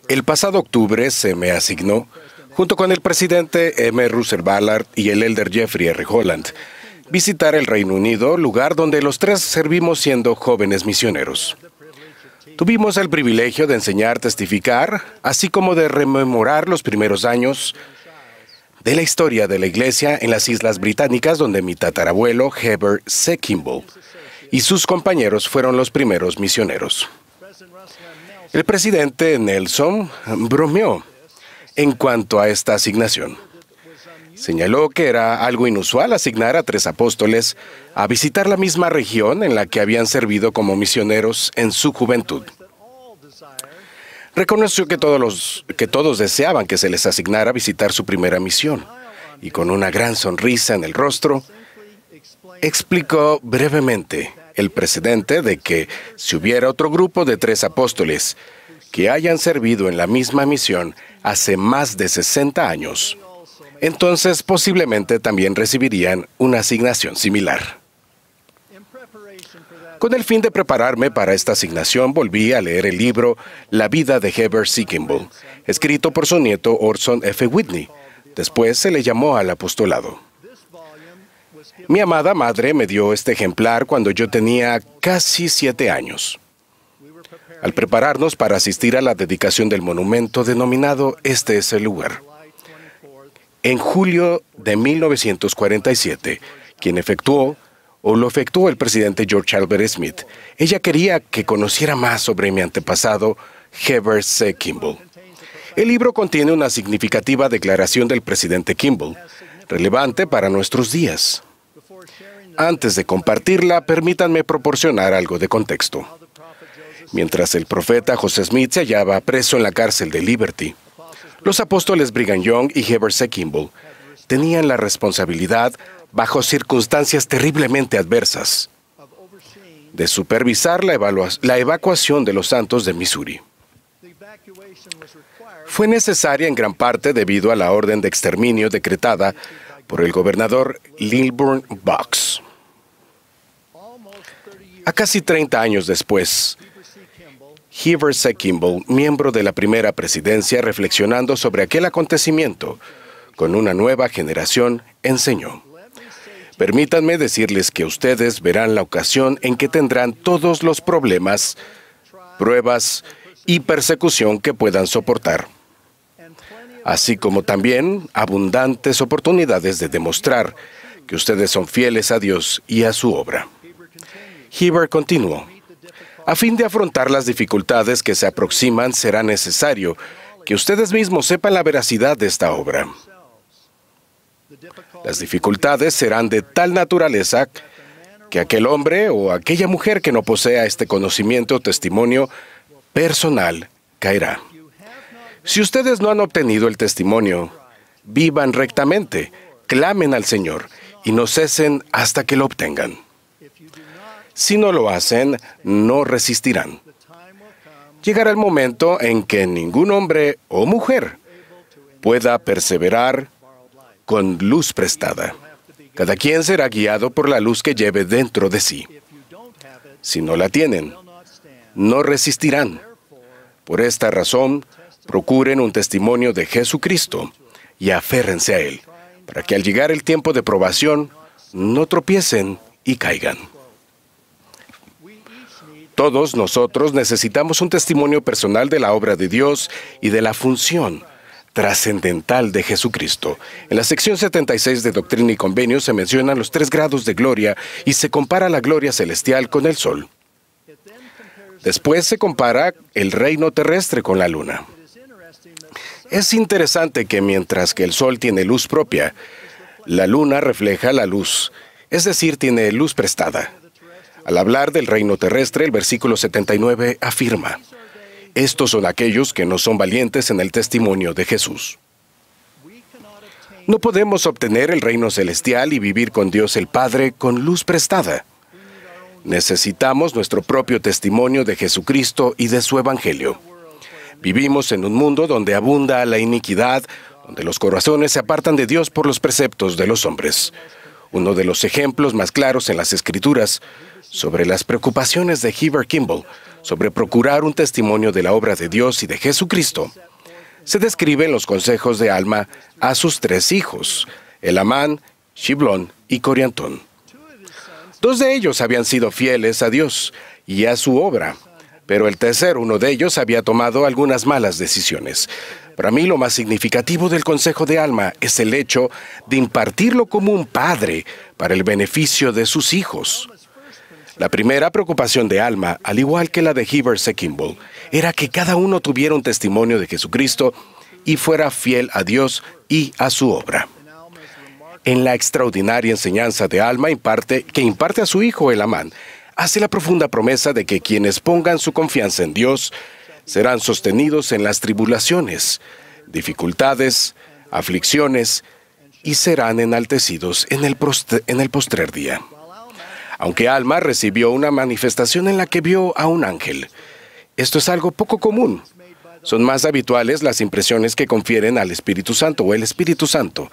El pasado octubre se me asignó, junto con el presidente M. Russell Ballard y el elder Jeffrey R. Holland, visitar el Reino Unido, lugar donde los tres servimos siendo jóvenes misioneros. Tuvimos el privilegio de enseñar, testificar, así como de rememorar los primeros años de la historia de la Iglesia en las Islas Británicas, donde mi tatarabuelo Heber C. Kimball y sus compañeros fueron los primeros misioneros. El presidente Nelson bromeó en cuanto a esta asignación. Señaló que era algo inusual asignar a 3 apóstoles a visitar la misma región en la que habían servido como misioneros en su juventud. Reconoció que todos deseaban que se les asignara visitar su primera misión, y con una gran sonrisa en el rostro, explicó brevemente el precedente de que si hubiera otro grupo de 3 apóstoles que hayan servido en la misma misión hace más de 60 años, entonces posiblemente también recibirían una asignación similar. Con el fin de prepararme para esta asignación, volví a leer el libro La vida de Heber C. Kimball, escrito por su nieto Orson F. Whitney. Después se le llamó al apostolado. Mi amada madre me dio este ejemplar cuando yo tenía casi 7 años. Al prepararnos para asistir a la dedicación del monumento denominado Este es el lugar, en julio de 1947, lo efectuó el presidente George Albert Smith. Ella quería que conociera más sobre mi antepasado, Heber C. Kimball. El libro contiene una significativa declaración del presidente Kimball, relevante para nuestros días. Antes de compartirla, permítanme proporcionar algo de contexto. Mientras el profeta José Smith se hallaba preso en la cárcel de Liberty, los apóstoles Brigham Young y Heber C. Kimball tenían la responsabilidad, bajo circunstancias terriblemente adversas, de supervisar la evacuación de los santos de Missouri. Fue necesaria en gran parte debido a la orden de exterminio decretada por el gobernador Lilburn Bux. A casi 30 años después, Heber C. Kimball, miembro de la primera presidencia, reflexionando sobre aquel acontecimiento con una nueva generación, enseñó: permítanme decirles que ustedes verán la ocasión en que tendrán todos los problemas, pruebas y persecución que puedan soportar, así como también abundantes oportunidades de demostrar que ustedes son fieles a Dios y a su obra. Heber continuó: a fin de afrontar las dificultades que se aproximan, será necesario que ustedes mismos sepan la veracidad de esta obra. Las dificultades serán de tal naturaleza que aquel hombre o aquella mujer que no posea este conocimiento o testimonio personal caerá. Si ustedes no han obtenido el testimonio, vivan rectamente, clamen al Señor y no cesen hasta que lo obtengan. Si no lo hacen, no resistirán. Llegará el momento en que ningún hombre o mujer pueda perseverar con luz prestada. Cada quien será guiado por la luz que lleve dentro de sí. Si no la tienen, no resistirán. Por esta razón, procuren un testimonio de Jesucristo y aférrense a Él, para que al llegar el tiempo de probación, no tropiecen y caigan. Todos nosotros necesitamos un testimonio personal de la obra de Dios y de la función trascendental de Jesucristo. En la sección 76 de Doctrina y Convenios se mencionan los 3 grados de gloria y se compara la gloria celestial con el sol. Después se compara el reino terrestre con la luna. Es interesante que mientras que el sol tiene luz propia, la luna refleja la luz, es decir, tiene luz prestada. Al hablar del reino terrestre, el versículo 79 afirma: estos son aquellos que no son valientes en el testimonio de Jesús. No podemos obtener el reino celestial y vivir con Dios el Padre con luz prestada. Necesitamos nuestro propio testimonio de Jesucristo y de su Evangelio. Vivimos en un mundo donde abunda la iniquidad, donde los corazones se apartan de Dios por los preceptos de los hombres. Uno de los ejemplos más claros en las Escrituras sobre las preocupaciones de Heber Kimball sobre procurar un testimonio de la obra de Dios y de Jesucristo, se describen los consejos de Alma a sus 3 hijos, Elamán, Shiblón y Coriantón. 2 de ellos habían sido fieles a Dios y a su obra, pero el tercero, uno de ellos, había tomado algunas malas decisiones. Para mí, lo más significativo del consejo de Alma es el hecho de impartirlo como un padre para el beneficio de sus hijos. La primera preocupación de Alma, al igual que la de Heber C. Kimball, era que cada uno tuviera un testimonio de Jesucristo y fuera fiel a Dios y a su obra. En la extraordinaria enseñanza de Alma que imparte a su hijo Elamán, hace la profunda promesa de que quienes pongan su confianza en Dios serán sostenidos en las tribulaciones, dificultades, aflicciones y serán enaltecidos en el postrer día. Aunque Alma recibió una manifestación en la que vio a un ángel, esto es algo poco común. Son más habituales las impresiones que confieren al Espíritu Santo o el Espíritu Santo.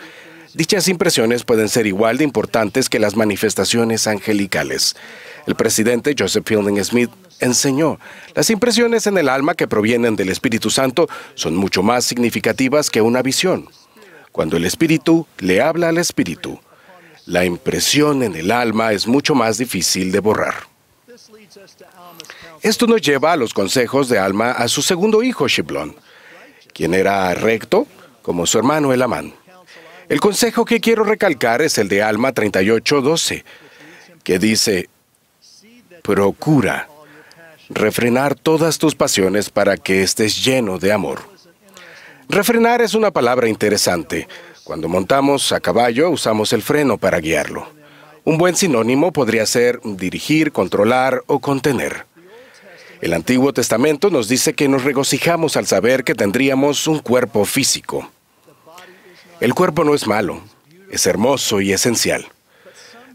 Dichas impresiones pueden ser igual de importantes que las manifestaciones angelicales. El presidente Joseph Fielding Smith enseñó, las impresiones en el alma que provienen del Espíritu Santo son mucho más significativas que una visión. Cuando el Espíritu le habla al Espíritu, la impresión en el alma es mucho más difícil de borrar. Esto nos lleva a los consejos de Alma a su segundo hijo, Shiblón, quien era recto como su hermano Elamán. El consejo que quiero recalcar es el de Alma 38:12, que dice: procura refrenar todas tus pasiones para que estés lleno de amor. Refrenar es una palabra interesante. Cuando montamos a caballo, usamos el freno para guiarlo. Un buen sinónimo podría ser dirigir, controlar o contener. El Antiguo Testamento nos dice que nos regocijamos al saber que tendríamos un cuerpo físico. El cuerpo no es malo, es hermoso y esencial.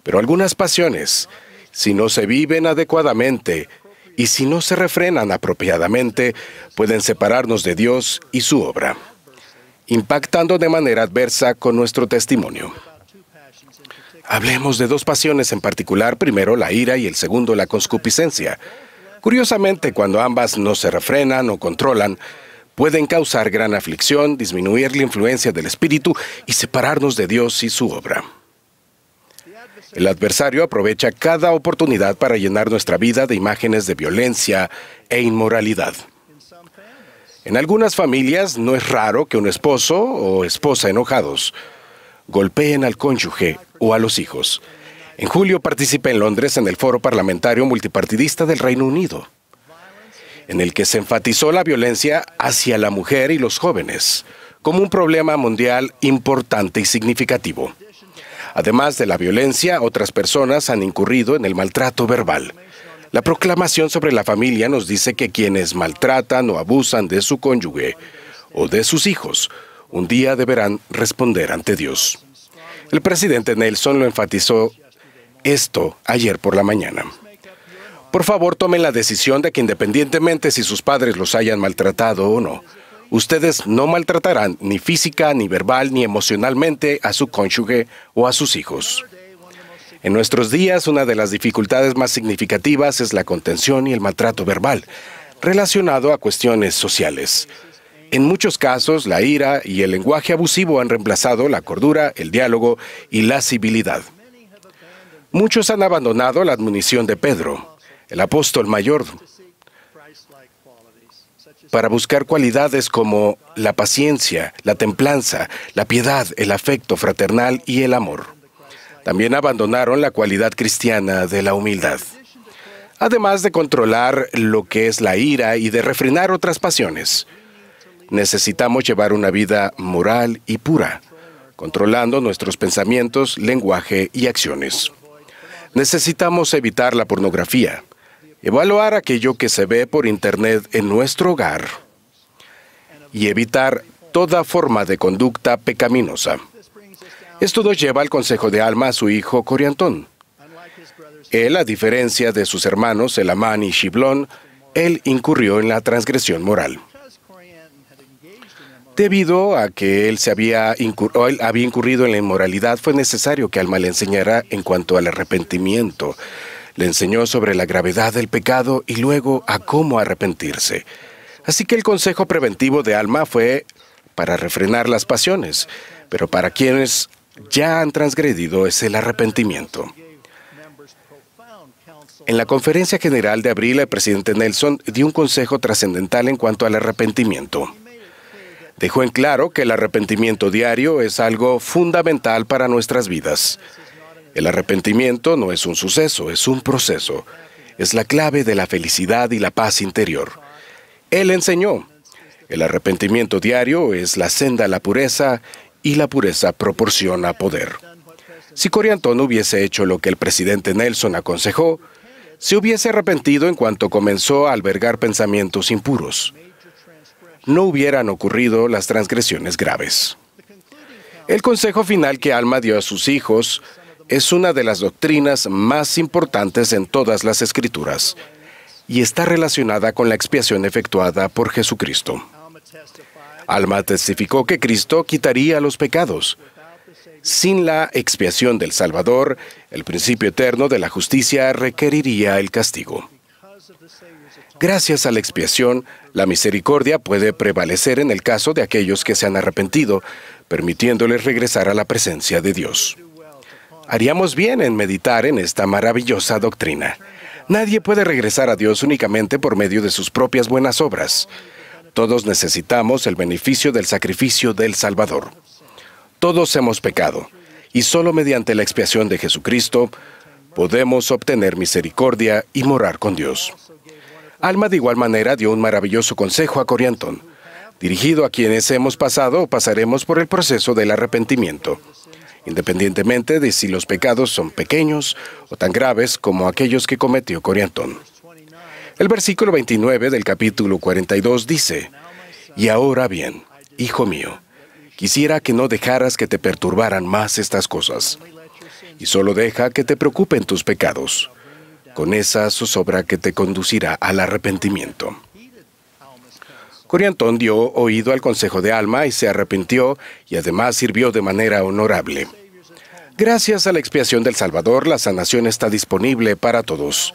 Pero algunas pasiones, si no se viven adecuadamente y si no se refrenan apropiadamente, pueden separarnos de Dios y su obra, impactando de manera adversa con nuestro testimonio. Hablemos de 2 pasiones en particular, primero la ira y el segundo la concupiscencia. Curiosamente, cuando ambas no se refrenan o controlan, pueden causar gran aflicción, disminuir la influencia del Espíritu y separarnos de Dios y su obra. El adversario aprovecha cada oportunidad para llenar nuestra vida de imágenes de violencia e inmoralidad. En algunas familias no es raro que un esposo o esposa enojados golpeen al cónyuge o a los hijos. En julio participé en Londres en el Foro Parlamentario Multipartidista del Reino Unido, en el que se enfatizó la violencia hacia la mujer y los jóvenes como un problema mundial importante y significativo. Además de la violencia, otras personas han incurrido en el maltrato verbal. La proclamación sobre la familia nos dice que quienes maltratan o abusan de su cónyuge o de sus hijos, un día deberán responder ante Dios. El presidente Nelson lo enfatizó esto ayer por la mañana. Por favor, tomen la decisión de que independientemente si sus padres los hayan maltratado o no, ustedes no maltratarán ni física, ni verbal, ni emocionalmente a su cónyuge o a sus hijos. En nuestros días, una de las dificultades más significativas es la contención y el maltrato verbal, relacionado a cuestiones sociales. En muchos casos, la ira y el lenguaje abusivo han reemplazado la cordura, el diálogo y la civilidad. Muchos han abandonado la admonición de Pedro, el apóstol mayor, para buscar cualidades como la paciencia, la templanza, la piedad, el afecto fraternal y el amor. También abandonaron la cualidad cristiana de la humildad. Además de controlar lo que es la ira y de refrenar otras pasiones, necesitamos llevar una vida moral y pura, controlando nuestros pensamientos, lenguaje y acciones. Necesitamos evitar la pornografía, evaluar aquello que se ve por Internet en nuestro hogar y evitar toda forma de conducta pecaminosa. Esto nos lleva al consejo de Alma a su hijo Coriantón. Él, a diferencia de sus hermanos Elamán y Shiblón, él incurrió en la transgresión moral. Debido a que él había incurrido en la inmoralidad, fue necesario que Alma le enseñara en cuanto al arrepentimiento, Le enseñó sobre la gravedad del pecado y luego a cómo arrepentirse. Así que el consejo preventivo de Alma fue para refrenar las pasiones, pero para quienes ya han transgredido es el arrepentimiento. En la conferencia general de abril, el presidente Nelson dio un consejo trascendental en cuanto al arrepentimiento. Dejó en claro que el arrepentimiento diario es algo fundamental para nuestras vidas. El arrepentimiento no es un suceso, es un proceso. Es la clave de la felicidad y la paz interior. Él enseñó, el arrepentimiento diario es la senda a la pureza y la pureza proporciona poder. Si Coriantón hubiese hecho lo que el presidente Nelson aconsejó, se hubiese arrepentido en cuanto comenzó a albergar pensamientos impuros. No hubieran ocurrido las transgresiones graves. El consejo final que Alma dio a sus hijos es una de las doctrinas más importantes en todas las Escrituras y está relacionada con la expiación efectuada por Jesucristo. Alma testificó que Cristo quitaría los pecados. Sin la expiación del Salvador, el principio eterno de la justicia requeriría el castigo. Gracias a la expiación, la misericordia puede prevalecer en el caso de aquellos que se han arrepentido, permitiéndoles regresar a la presencia de Dios. Haríamos bien en meditar en esta maravillosa doctrina. Nadie puede regresar a Dios únicamente por medio de sus propias buenas obras. Todos necesitamos el beneficio del sacrificio del Salvador. Todos hemos pecado, y solo mediante la expiación de Jesucristo podemos obtener misericordia y morar con Dios. Alma de igual manera dio un maravilloso consejo a Coriantón, dirigido a quienes hemos pasado o pasaremos por el proceso del arrepentimiento, independientemente de si los pecados son pequeños o tan graves como aquellos que cometió Coriantón. El versículo 29 del capítulo 42 dice, «Y ahora bien, hijo mío, quisiera que no dejaras que te perturbaran más estas cosas, y solo deja que te preocupen tus pecados, con esa zozobra que te conducirá al arrepentimiento». Coriantón dio oído al consejo de Alma y se arrepintió y además sirvió de manera honorable. Gracias a la expiación del Salvador, la sanación está disponible para todos.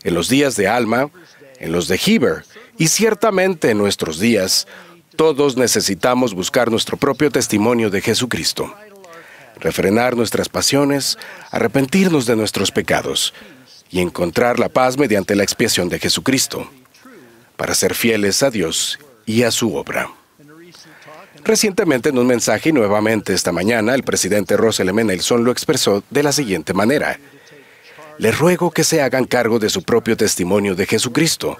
En los días de Alma, en los de Heber y ciertamente en nuestros días, todos necesitamos buscar nuestro propio testimonio de Jesucristo, refrenar nuestras pasiones, arrepentirnos de nuestros pecados y encontrar la paz mediante la expiación de Jesucristo, para ser fieles a Dios y a su obra. Recientemente, en un mensaje y nuevamente esta mañana, el presidente Russell M. Nelson lo expresó de la siguiente manera: «Les ruego que se hagan cargo de su propio testimonio de Jesucristo.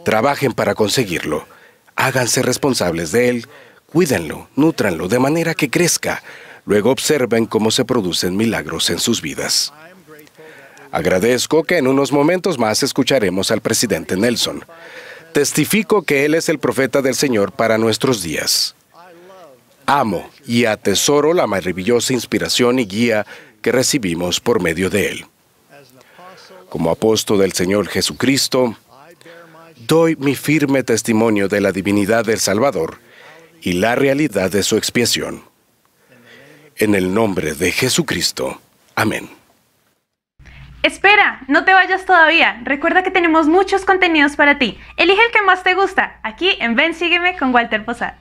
Trabajen para conseguirlo. Háganse responsables de él, cuídenlo, nútranlo de manera que crezca. Luego observen cómo se producen milagros en sus vidas». Agradezco que en unos momentos más escucharemos al presidente Nelson. Testifico que él es el profeta del Señor para nuestros días. Amo y atesoro la maravillosa inspiración y guía que recibimos por medio de él. Como apóstol del Señor Jesucristo, doy mi firme testimonio de la divinidad del Salvador y la realidad de su expiación. En el nombre de Jesucristo. Amén. Espera, no te vayas todavía. Recuerda que tenemos muchos contenidos para ti. Elige el que más te gusta, aquí en Ven, Sígueme con Walter Posada.